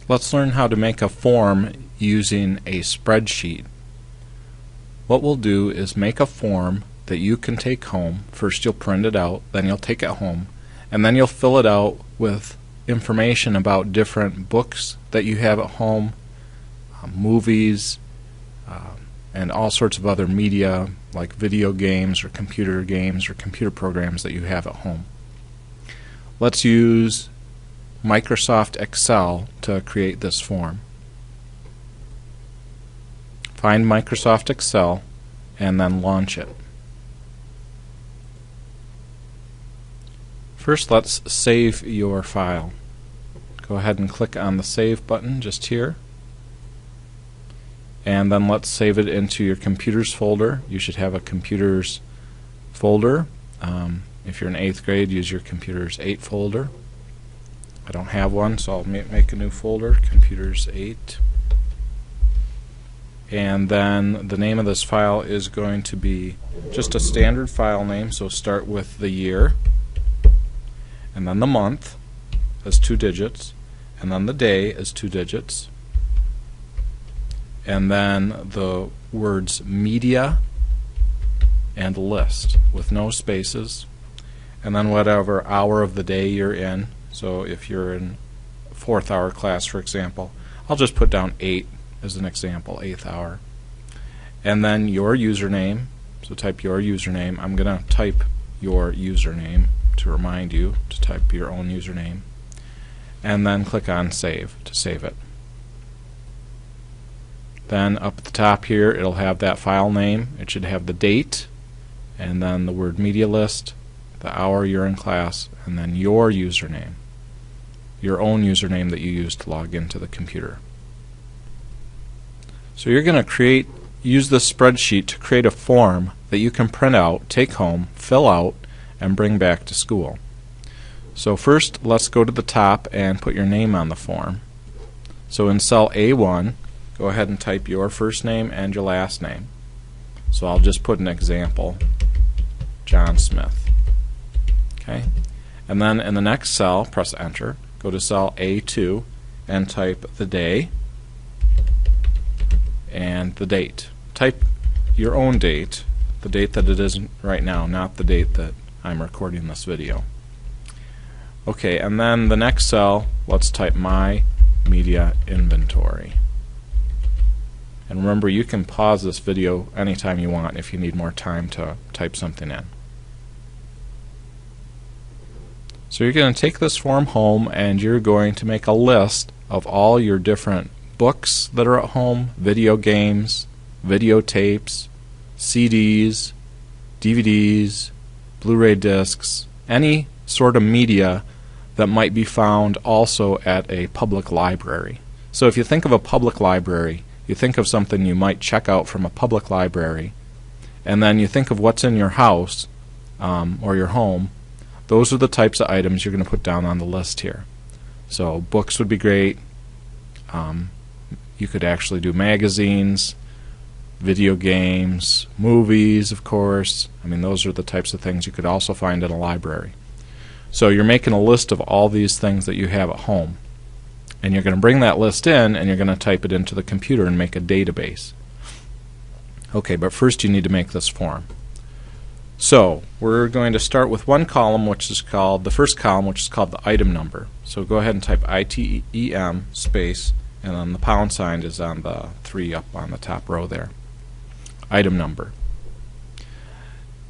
Let's learn how to make a form using a spreadsheet. What we'll do is make a form that you can take home. First you'll print it out, then you'll take it home, and then you'll fill it out with information about different books that you have at home, movies, and all sorts of other media like video games or computer programs that you have at home. Let's use Microsoft Excel to create this form. Find Microsoft Excel and then launch it. First, let's save your file. Go ahead and click on the Save button just here. And then let's save it into your Computers folder. You should have a Computers folder. If you're in 8th grade, use your Computers 8 folder. I don't have one, so I'll make a new folder, Computers 8. And then the name of this file is going to be just a standard file name, so start with the year, and then the month as 2 digits, and then the day as 2 digits, and then the words media and list with no spaces, and then whatever hour of the day you're in. So if you're in 4th hour class, for example, I'll just put down 8 as an example, 8th hour. And then your username, so type your username. I'm going to type your username to remind you to type your own username. And then click on Save to save it. Then up at the top here, it'll have that file name. It should have the date, and then the word media list, the hour you're in class, and then your username, your own username that you use to log into the computer. So you're going to use this spreadsheet to create a form that you can print out, take home, fill out, and bring back to school. So first, let's go to the top and put your name on the form. So in cell A1, go ahead and type your first name and your last name. So I'll just put an example, John Smith. Okay, and then in the next cell, press Enter. Go to cell A2 and type the day and the date. Type your own date, the date that it is right now, not the date that I'm recording this video. Okay, and then the next cell, let's type my media inventory. And remember, you can pause this video anytime you want if you need more time to type something in. So you're going to take this form home and you're going to make a list of all your different books that are at home, video games, videotapes, CDs, DVDs, Blu-ray discs, any sort of media that might be found also at a public library. So if you think of a public library, you think of something you might check out from a public library, and then you think of what's in your house or your home. Those are the types of items you're going to put down on the list here. So books would be great. You could actually do magazines, video games, movies, of course. I mean, those are the types of things you could also find in a library. So you're making a list of all these things that you have at home. And you're going to bring that list in and you're going to type it into the computer and make a database. Okay, but first you need to make this form. So we're going to start with one column, which is called the first column, which is called the item number. So go ahead and type ITEM space, and then the pound sign is on the 3 up on the top row there. Item number.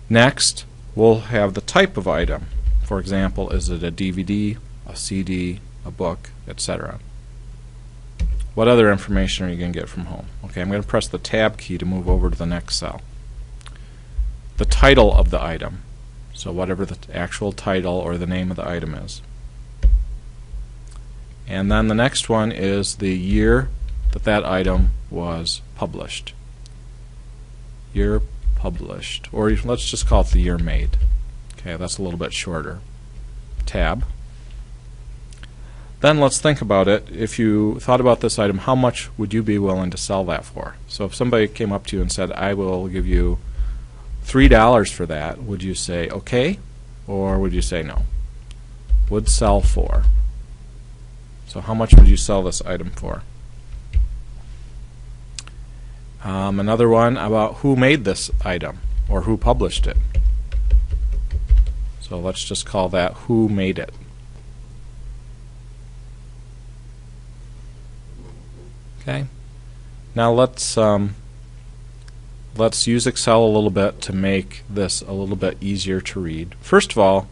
Next, we'll have the type of item. For example, is it a DVD, a CD, a book, etc. What other information are you going to get from home? Okay, I'm going to press the Tab key to move over to the next cell. The title of the item, so whatever the actual title or the name of the item is. And then the next one is the year that that item was published. Year published, or let's just call it the year made. Okay, that's a little bit shorter. Tab. Then let's think about it. If you thought about this item, how much would you be willing to sell that for? So if somebody came up to you and said, I will give you $3 for that, would you say okay, or would you say no? Would sell for. So how much would you sell this item for? Another one about who made this item or who published it. So let's just call that who made it. Okay. Now let's use Excel a little bit to make this a little bit easier to read. First of all,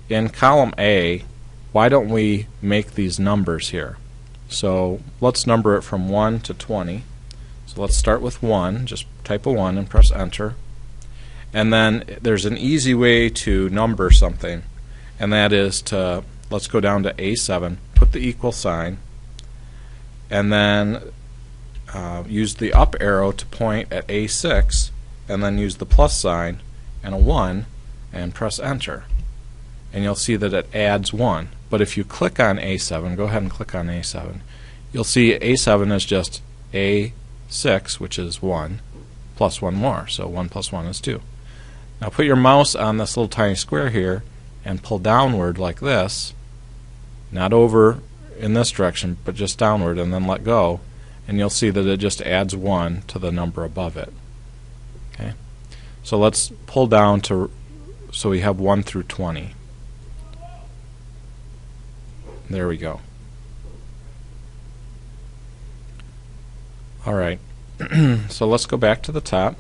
in column A, why don't we make these numbers here? So let's number it from 1 to 20. So let's start with 1, just type a 1 and press enter. And then there's an easy way to number something, and that is to, let's go down to A7, put the equal sign, and then use the up arrow to point at A6, and then use the plus sign and a 1 and press enter. And you'll see that it adds 1. But if you click on A7, go ahead and click on A7, you'll see A7 is just A6, which is 1, plus 1 more. So 1 plus 1 is 2. Now put your mouse on this little tiny square here and pull downward like this, not over in this direction, but just downward, and then let go, and you'll see that it just adds 1 to the number above it. Okay, so let's pull down to so we have 1 through 20. There we go. Alright, so let's go back to the top,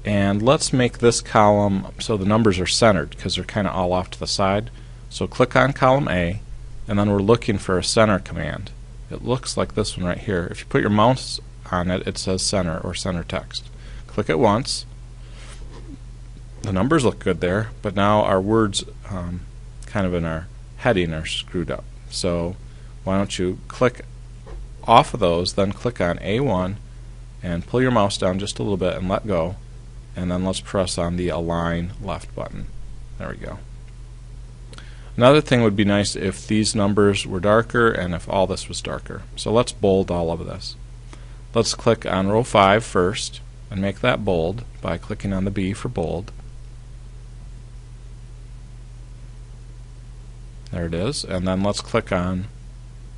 and let's make this column so the numbers are centered because they're kind of all off to the side. So click on column A, and then we're looking for a center command. It looks like this one right here. If you put your mouse on it, it says center or center text. Click it once. The numbers look good there, but now our words kind of in our heading are screwed up. So why don't you click off of those, then click on A1 and pull your mouse down just a little bit and let go, and then let's press on the align left button. There we go. Another thing would be nice if these numbers were darker and if all this was darker. So let's bold all of this. Let's click on row 5 first and make that bold by clicking on the B for bold. There it is. And then let's click on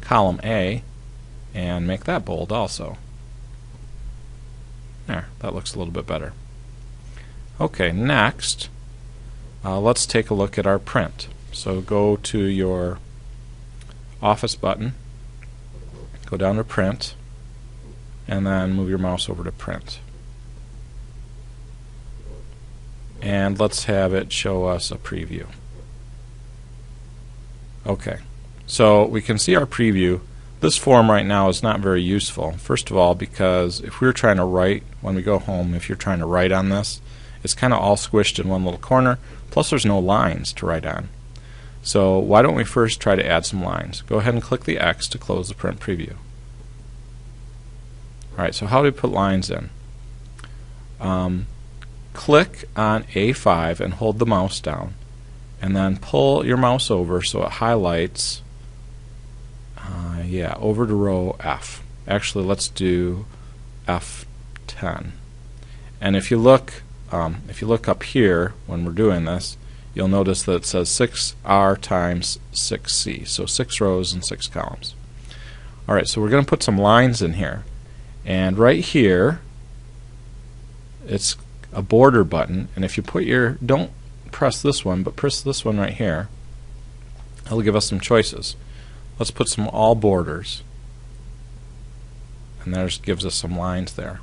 column A and make that bold also. There, that looks a little bit better. Okay, next let's take a look at our print. So go to your Office button, go down to Print, and then move your mouse over to Print. And let's have it show us a preview. Okay, so we can see our preview. This form right now is not very useful. First of all, because if we were trying to write, when we go home, if you're trying to write on this, it's kind of all squished in one little corner, plus there's no lines to write on. So why don't we first try to add some lines? Go ahead and click the X to close the print preview. Alright, so how do we put lines in? Click on A5 and hold the mouse down, and then pull your mouse over so it highlights over to row F. Actually, let's do F10. And if you look up here when we're doing this, you'll notice that it says 6R times 6C, so 6 rows and 6 columns. Alright, so we're going to put some lines in here. And right here, it's a border button, and if you put your, don't press this one, but press this one right here, it'll give us some choices. Let's put some all borders, and that gives us some lines there.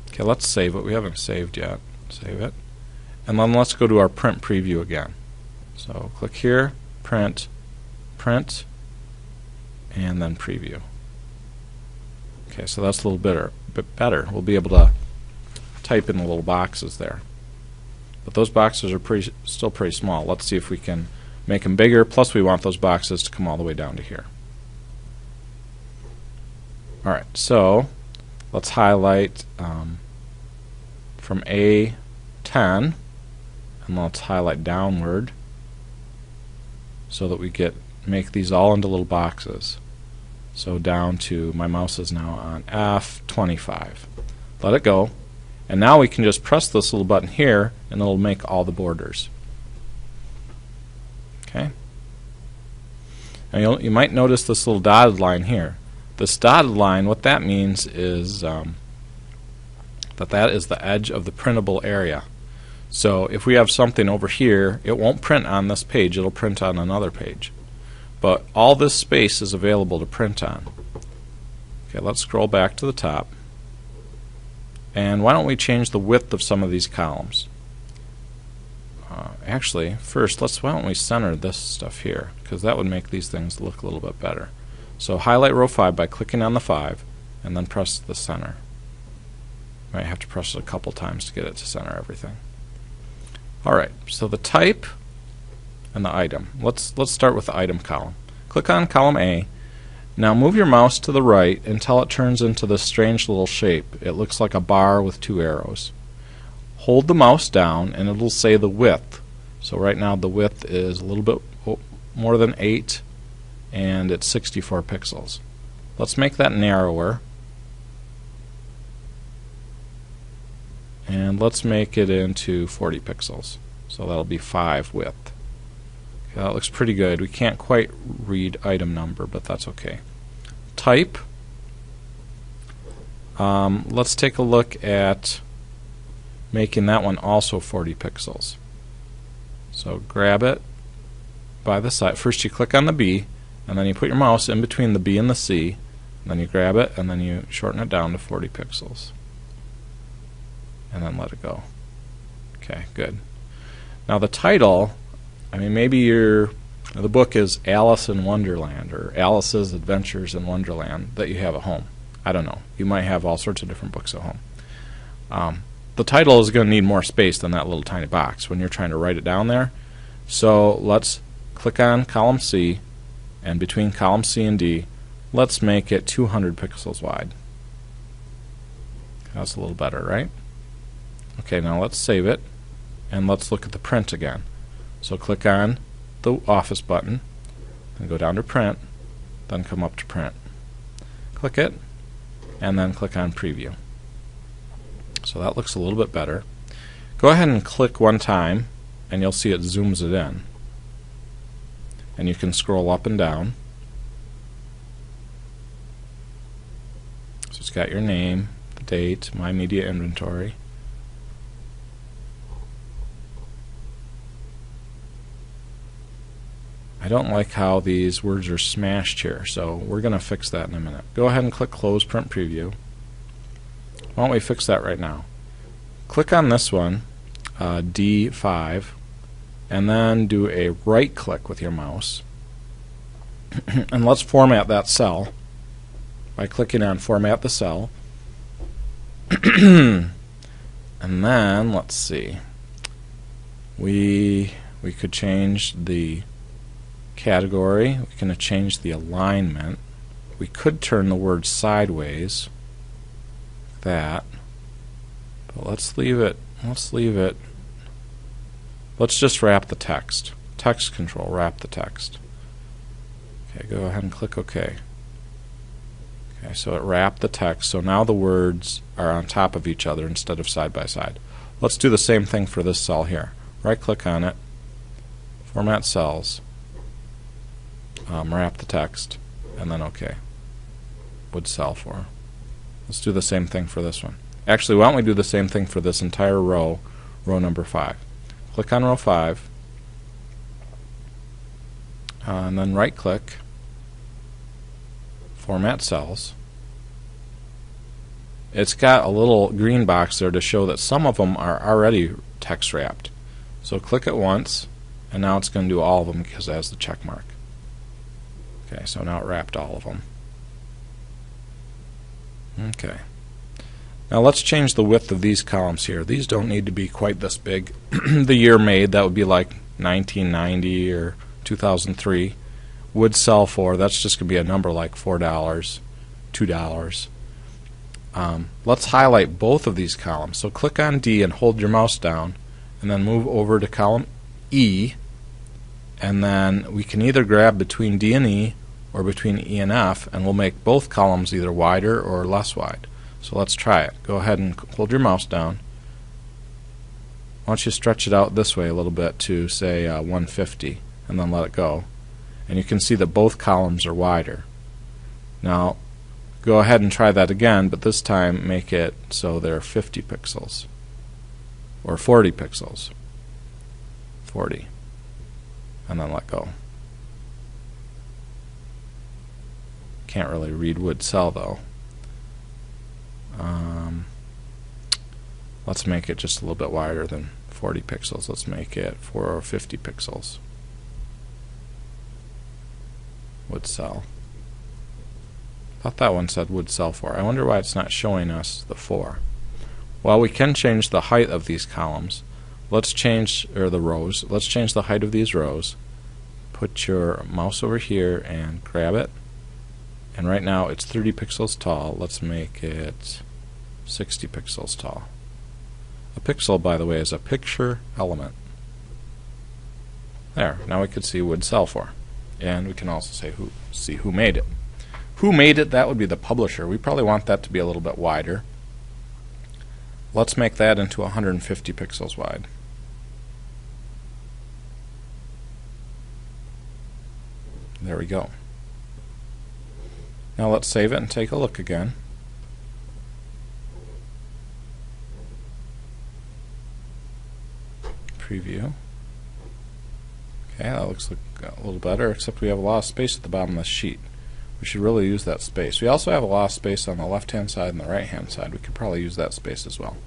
Okay, let's save it. We haven't saved yet. Save it. And then let's go to our print preview again. So click here, print, print, and then preview. Okay, so that's a little bit better. We'll be able to type in the little boxes there. But those boxes are still pretty small. Let's see if we can make them bigger, plus we want those boxes to come all the way down to here. Alright, so let's highlight from A10, and let's highlight downward so that we make these all into little boxes. So down to, my mouse is now on F25. Let it go, and now we can just press this little button here and it'll make all the borders. Okay. Now you might notice this little dotted line here. This dotted line, what that means is that is the edge of the printable area. So if we have something over here, it won't print on this page, it'll print on another page. But all this space is available to print on. Okay, let's scroll back to the top. And why don't we change the width of some of these columns? Actually, first, why don't we center this stuff here, because that would make these things look a little bit better. So highlight row 5 by clicking on the 5, and then press the center. You might have to press it a couple times to get it to center everything. Alright, so the type and the item. Let's start with the item column. Click on column A. Now move your mouse to the right until it turns into this strange little shape. It looks like a bar with 2 arrows. Hold the mouse down and it'll say the width. So right now the width is a little bit more than 8 and it's 64 pixels. Let's make that narrower. And let's make it into 40 pixels. So that'll be 5 width. Okay, that looks pretty good. We can't quite read item number, but that's okay. Type. Let's take a look at making that one also 40 pixels. So grab it by the side. First you click on the B, and then you put your mouse in between the B and the C, and then you grab it, and then you shorten it down to 40 pixels. And then let it go. Okay, good. Now the title, maybe the book is Alice in Wonderland or Alice's Adventures in Wonderland that you have at home. I don't know. You might have all sorts of different books at home. The title is going to need more space than that little tiny box when you're trying to write it down there. So let's click on column C, and between column C and D, let's make it 200 pixels wide. That's a little better, right? Okay, now let's save it, and let's look at the print again. So click on the Office button, and go down to Print, then come up to Print. Click it, and then click on Preview. So that looks a little bit better. Go ahead and click one time, and you'll see it zooms it in. And you can scroll up and down. So it's got your name, the date, My Media Inventory. I don't like how these words are smashed here, so we're going to fix that in a minute. Go ahead and click Close Print Preview. Why don't we fix that right now? Click on this one, D5, and then do a right click with your mouse. And let's format that cell by clicking on Format the Cell. And then, let's see, we could change the category, we can change the alignment, we could turn the word sideways, that, but let's leave it, let's just wrap the text. Text control, wrap the text. Okay, go ahead and click OK. Okay, so it wrapped the text, so now the words are on top of each other instead of side by side. Let's do the same thing for this cell here. Right click on it, Format Cells, wrap the text, and then OK. Would cell for. Let's do the same thing for this one. Actually, why don't we do the same thing for this entire row, row number 5. Click on row 5, and then right click, Format Cells. It's got a little green box there to show that some of them are already text wrapped. So click it once, and now it's going to do all of them because it has the check mark. Okay, so now it wrapped all of them. Okay. Now let's change the width of these columns here. These don't need to be quite this big. The year made, that would be like 1990 or 2003. Would sell for, that's just going to be a number like $4, $2. Let's highlight both of these columns. So click on D and hold your mouse down, and then move over to column E, and then we can either grab between D and E or between E and F, and we'll make both columns either wider or less wide. So let's try it. Go ahead and hold your mouse down. Why don't you stretch it out this way a little bit to say 150, and then let it go. and you can see that both columns are wider. Now go ahead and try that again, but this time make it so they're 50 pixels or 40 pixels. 40, and then let go. Can't really read would sell though. Let's make it just a little bit wider than 40 pixels. Let's make it 50 pixels. Would sell. Thought that one said would sell for. I wonder why it's not showing us the 4. Well, we can change the height of these columns. Let's change, or the rows. Let's change the height of these rows. Put your mouse over here and grab it. And right now it's 30 pixels tall. Let's make it 60 pixels tall. A pixel, by the way, is a picture element. There. Now we can see would sell for. And we can also say see who made it. Who made it? That would be the publisher. We probably want that to be a little bit wider. Let's make that into 150 pixels wide. There we go. Now let's save it and take a look again. Preview. Okay, that looks like a little better, except we have a lot of space at the bottom of the sheet. We should really use that space. We also have a lot of space on the left-hand side and the right-hand side. We could probably use that space as well.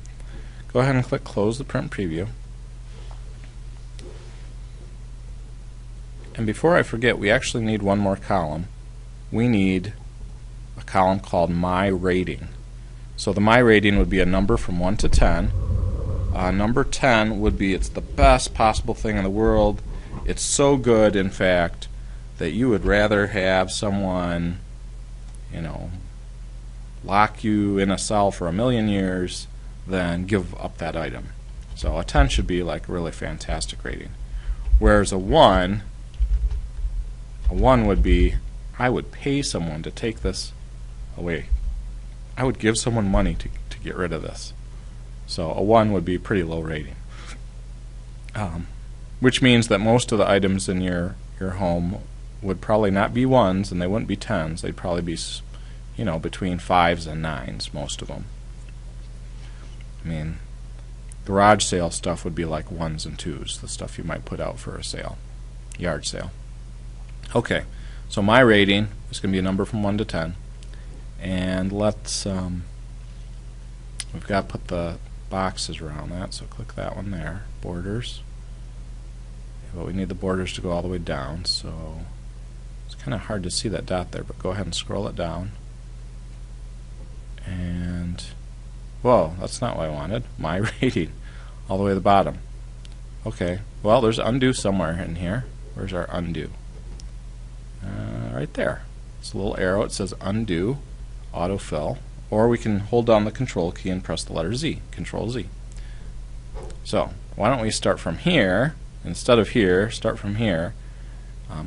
Go ahead and click Close the Print Preview. And before I forget, we actually need one more column. We need a column called My Rating. So the My Rating would be a number from 1 to 10. Number 10 would be it's the best possible thing in the world. It's so good, in fact, that you would rather have someone, lock you in a cell for 1,000,000 years than give up that item. So a 10 should be like a really fantastic rating. Whereas a 1 would be, I would pay someone to take this away. I would give someone money to get rid of this. So a 1 would be pretty low rating. Which means that most of the items in your home would probably not be 1s, and they wouldn't be 10s. They'd probably be, between 5s and 9s, most of them. I mean, garage sale stuff would be like 1s and 2s, the stuff you might put out for a sale, yard sale. Okay, so my rating is going to be a number from 1 to 10. And let's, we've got to put the boxes around that, so click that one there, borders. But we need the borders to go all the way down, so it's kind of hard to see that dot there, but go ahead and scroll it down. And, whoa, that's not what I wanted. My rating, all the way to the bottom. Okay, well, there's undo somewhere in here. Where's our undo? Right there. It's a little arrow. It says undo, autofill, or we can hold down the control key and press the letter Z, Control Z. So, why don't we start from here? Instead of here, start from here,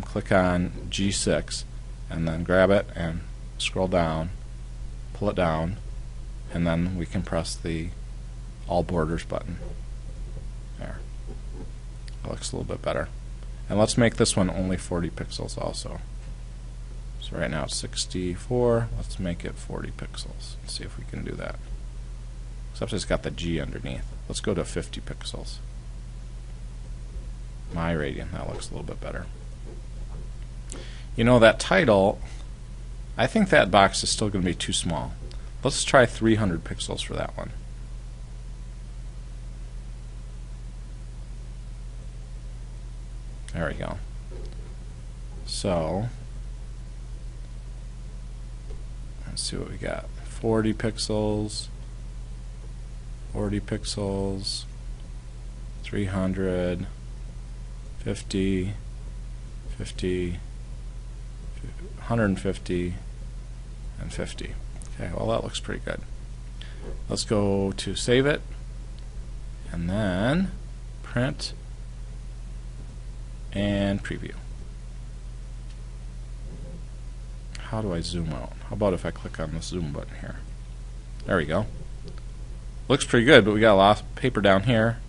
click on G6, and then grab it and scroll down, pull it down, and then we can press the All Borders button. There. That looks a little bit better. And let's make this one only 40 pixels also. So right now it's 64, let's make it 40 pixels. Let's see if we can do that. Except it's got the G underneath. Let's go to 50 pixels. My rating, that looks a little bit better. That title, I think that box is still going to be too small. Let's try 300 pixels for that one. There we go. So, let's see what we got. 40 pixels, 40 pixels, 300, 50, 50, 150, and 50. Okay, well that looks pretty good. Let's go to save it, and then print and preview. How do I zoom out? How about if I click on the zoom button here? There we go. Looks pretty good, but we got a lot of paper down here.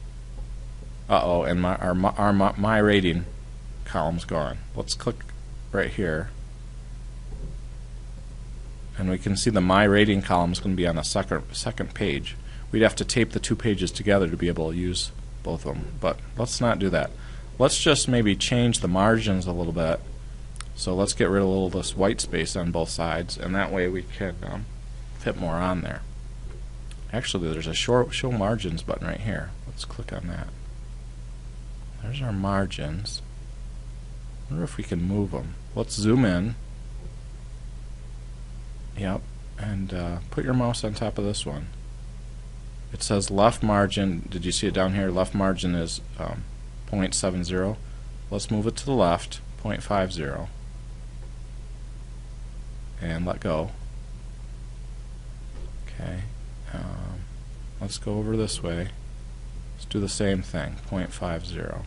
Uh-oh, and my rating column's gone. Let's click right here, and we can see the My Rating column is going to be on the second page. We'd have to tape the two pages together to be able to use both of them, but let's not do that. Let's just maybe change the margins a little bit. So let's get rid of a little of this white space on both sides, and that way we can fit more on there. Actually, there's a show margins button right here. Let's click on that. There's our margins. I wonder if we can move them. Let's zoom in. Yep, and put your mouse on top of this one. It says left margin. Did you see it down here? Left margin is 0.70. Let's move it to the left, 0.50. And let go. Okay. Let's go over this way. Let's do the same thing, 0.50.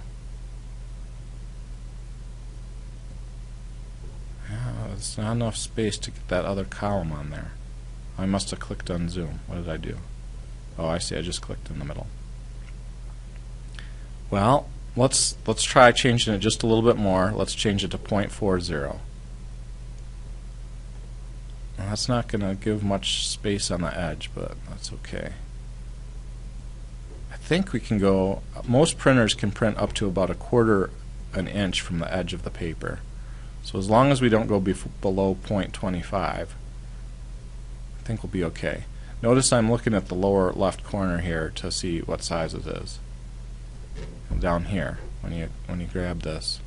It's not enough space to get that other column on there. I must have clicked on zoom. What did I do? Oh, I see. I just clicked in the middle. Well, let's try changing it just a little bit more. Let's change it to 0.40. That's not going to give much space on the edge, but that's okay. I think we can go, most printers can print up to about 1/4 an inch from the edge of the paper. So as long as we don't go below 0.25, I think we'll be okay. Notice I'm looking at the lower left corner here to see what size it is. And down here, when you grab this.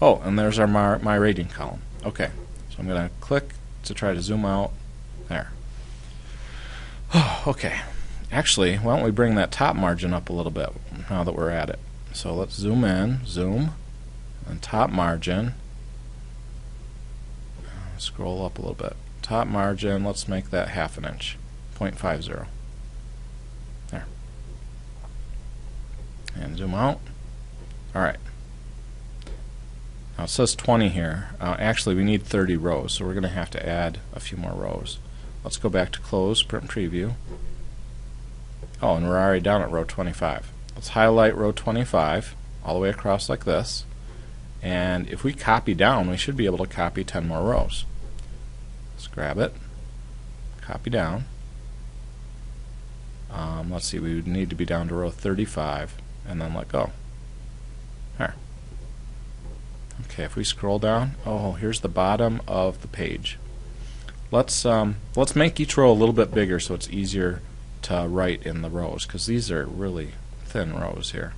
Oh, and there's our My Rating column. Okay, so I'm going to click to try to zoom out. There. Okay. Actually, why don't we bring that top margin up a little bit now that we're at it. So let's zoom in, zoom, and top margin. Scroll up a little bit. Top margin, let's make that 1/2 inch, 0.50. There. And zoom out. Alright. Now it says 20 here. Actually, we need 30 rows, so we're going to have to add a few more rows. Let's go back to Close, Print Preview. Oh, and we're already down at row 25. Let's highlight row 25 all the way across like this. And if we copy down, we should be able to copy 10 more rows. Let's grab it, copy down. Let's see, we would need to be down to row 35, and then let go. There. Okay, if we scroll down, oh, here's the bottom of the page. Let's make each row a little bit bigger so it's easier to write in the rows, because these are really thin rows here.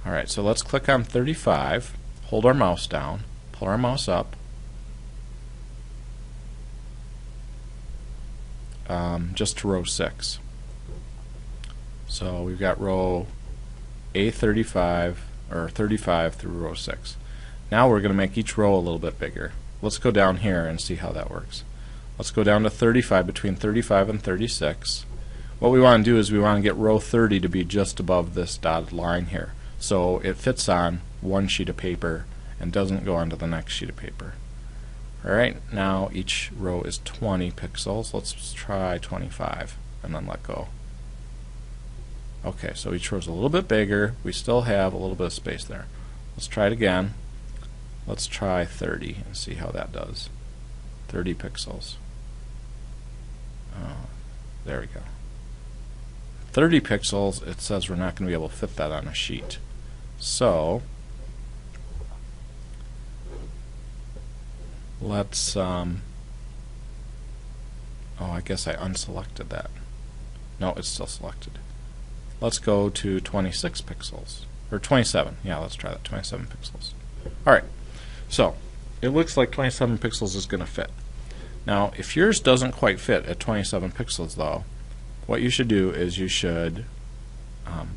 Alright, so let's click on 35, hold our mouse down, pull our mouse up, just to row 6. So we've got row A35, or 35 through row 6. Now we're going to make each row a little bit bigger. Let's go down here and see how that works. Let's go down to 35, between 35 and 36. What we want to do is we want to get row 30 to be just above this dotted line here, so it fits on one sheet of paper and doesn't go onto the next sheet of paper. Alright, now each row is 20 pixels. Let's try 25 and then let go. Okay, so each row is a little bit bigger. We still have a little bit of space there. Let's try it again. Let's try 30 and see how that does. 30 pixels. Oh, there we go. 30 pixels, it says we're not going to be able to fit that on a sheet. So let's oh, I guess I unselected that. No, it's still selected. Let's go to 26 pixels, or 27. Yeah, let's try that, 27 pixels. Alright, so it looks like 27 pixels is going to fit. Now, if yours doesn't quite fit at 27 pixels though, what you should do is you should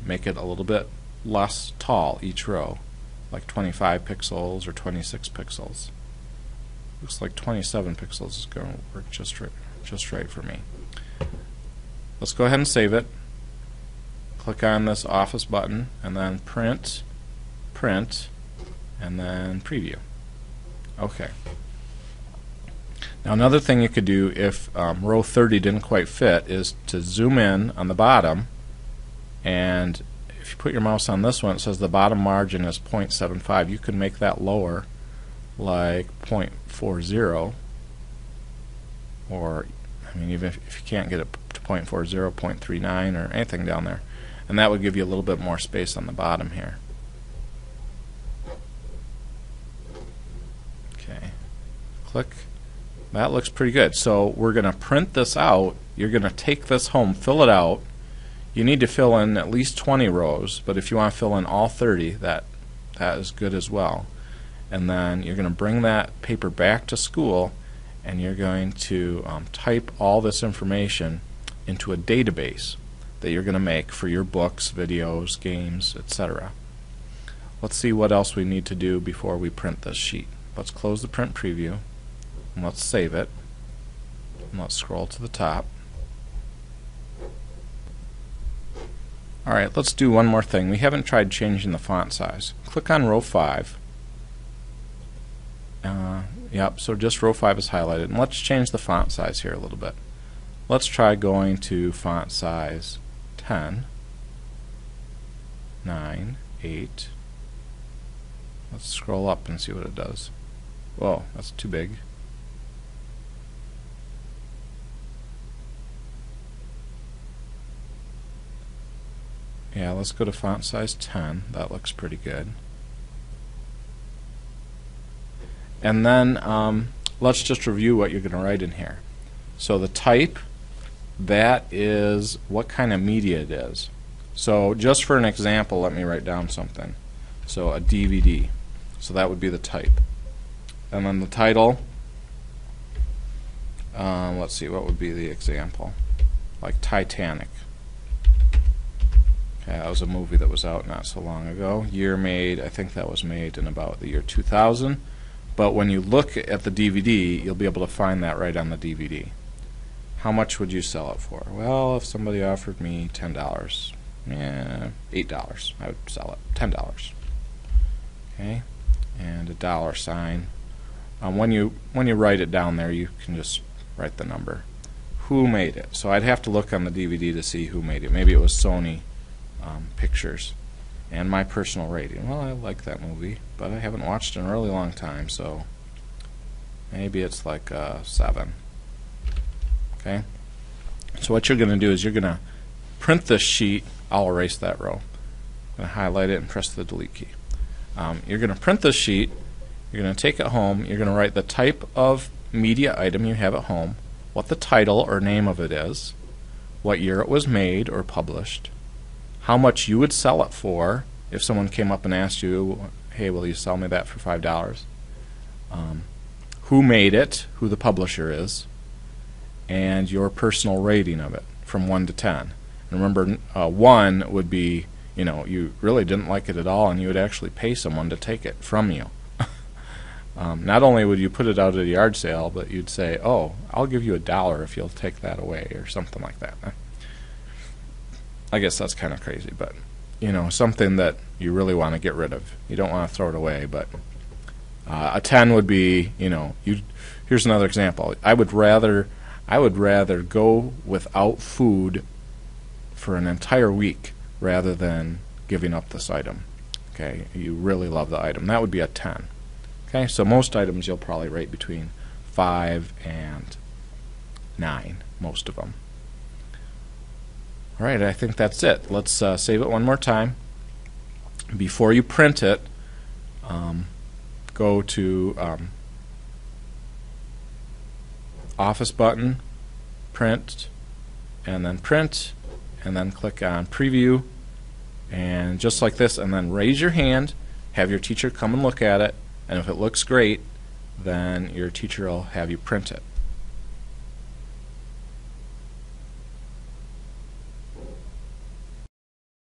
make it a little bit less tall each row, like 25 pixels or 26 pixels. Looks like 27 pixels is going to work just right for me. Let's go ahead and save it. Click on this Office button and then Print, and then Preview. Okay. Now another thing you could do if row 30 didn't quite fit is to zoom in on the bottom, and if you put your mouse on this one, it says the bottom margin is 0.75. You can make that lower like 0.40, or I mean, even if you can't get it to 0.40, 0.39, or anything down there, and that would give you a little bit more space on the bottom here. Okay, click. That looks pretty good. So we're going to print this out. You're going to take this home, fill it out. You need to fill in at least 20 rows, but if you want to fill in all 30, that is good as well. And then you're going to bring that paper back to school, and you're going to type all this information into a database that you're going to make for your books, videos, games, etc. Let's see what else we need to do before we print this sheet. Let's close the print preview, and let's save it, and let's scroll to the top. Alright, let's do one more thing. We haven't tried changing the font size. Click on row 5. Yep, so just row 5 is highlighted. And let's change the font size here a little bit. Let's try going to font size 10, 9, 8. Let's scroll up and see what it does. Whoa, that's too big. Yeah, let's go to font size 10. That looks pretty good. And then let's just review what you're going to write in here. So the type, that is what kind of media it is. So just for an example, let me write down something. So a DVD. So that would be the type. And then the title, let's see, what would be the example? Like Titanic. Okay, that was a movie that was out not so long ago. Year made, I think that was made in about the year 2000. But when you look at the DVD, you'll be able to find that right on the DVD. How much would you sell it for? Well, if somebody offered me $10, yeah, $8, I would sell it. $10. Okay, and a dollar sign. When you write it down there, you can just write the number. Who made it? So I'd have to look on the DVD to see who made it. Maybe it was Sony Pictures. And my personal rating. Well, I like that movie, but I haven't watched it in a really long time, so maybe it's like 7. Okay? So what you're going to do is you're going to print this sheet. I'll erase that row. I'm going to highlight it and press the delete key. You're going to print this sheet. You're going to take it home. You're going to write the type of media item you have at home, what the title or name of it is, what year it was made or published, how much you would sell it for if someone came up and asked you, hey, will you sell me that for $5? Who made it, who the publisher is, and your personal rating of it from 1 to 10. And remember, 1 would be, you really didn't like it at all, and you would actually pay someone to take it from you. Not only would you put it out at a yard sale, but you'd say, oh, I'll give you $1 if you'll take that away, or something like that. I guess that's kind of crazy, but something that you really want to get rid of. You don't want to throw it away, but a 10 would be, here's another example. I would rather go without food for an entire week rather than giving up this item. Okay, you really love the item. That would be a 10. Okay, so most items you'll probably rate between 5 and 9, most of them. Alright, I think that's it. Let's save it one more time. Before you print it, go to Office button, print, and then click on Preview, and just like this, and then raise your hand, have your teacher come and look at it, and if it looks great, then your teacher will have you print it.